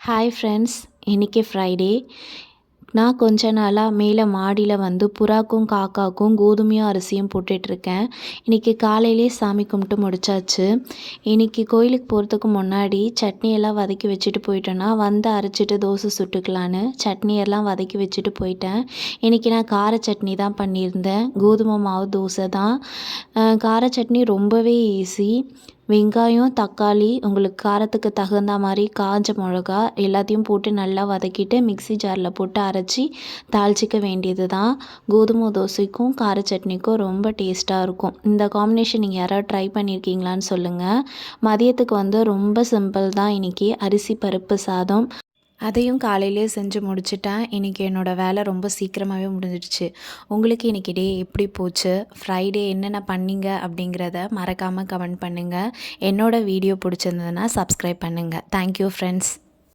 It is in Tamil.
ஹாய் ஃப்ரெண்ட்ஸ், இன்றைக்கி ஃப்ரைடே. நான் கொஞ்ச நாளாக மேலே மாடியில் புறாக்கும் காக்காக்கும் கோதுமையும் அரிசியும் போட்டுட்ருக்கேன். இன்றைக்கி காலையிலே சாமி கும்பிட்டு முடிச்சாச்சு. இன்றைக்கி கோயிலுக்கு போகிறதுக்கு முன்னாடி சட்னியெல்லாம் வதக்கி வச்சுட்டு போயிட்டேன்னா அரைச்சிட்டு தோசை சுட்டுக்கலான்னு சட்னியெல்லாம் வதக்கி வச்சுட்டு போயிட்டேன். இன்றைக்கி நான் கார சட்னி தான் பண்ணியிருந்தேன். கோதுமை மாவு தோசை தான். கார சட்னி ரொம்பவே ஈஸி. வெங்காயம், தக்காளி, உங்களுக்கு காரத்துக்கு தகுந்த மாதிரி காஞ்ச மிளகா எல்லாத்தையும் போட்டு நல்லா வதக்கிட்டு மிக்ஸி ஜாரில் போட்டு அரைச்சி தாளிச்சிக்க வேண்டியது தான். கோதுமை தோசைக்கும் கார சட்னிக்கும் ரொம்ப டேஸ்ட்டாக இருக்கும். இந்த காம்பினேஷன் நீங்கள் யாராவது ட்ரை பண்ணியிருக்கீங்களான்னு சொல்லுங்கள். மதியத்துக்கு ரொம்ப சிம்பிள் தான். இன்றைக்கி அரிசி பருப்பு சாதம், அதையும் காலையிலே செஞ்சு முடிச்சிட்டேன். இன்றைக்கி என்னோடய வேலை ரொம்ப சீக்கிரமாகவே முடிஞ்சிடுச்சு. உங்களுக்கு இன்றைக்கி டே எப்படி போச்சு? ஃப்ரைடே என்னென்ன பண்ணீங்க அப்படிங்கிறத மறக்காமல் கமெண்ட் பண்ணுங்கள். என்னோடய வீடியோ பிடிச்சிருந்ததுன்னா சப்ஸ்கிரைப் பண்ணுங்கள். Thank you friends.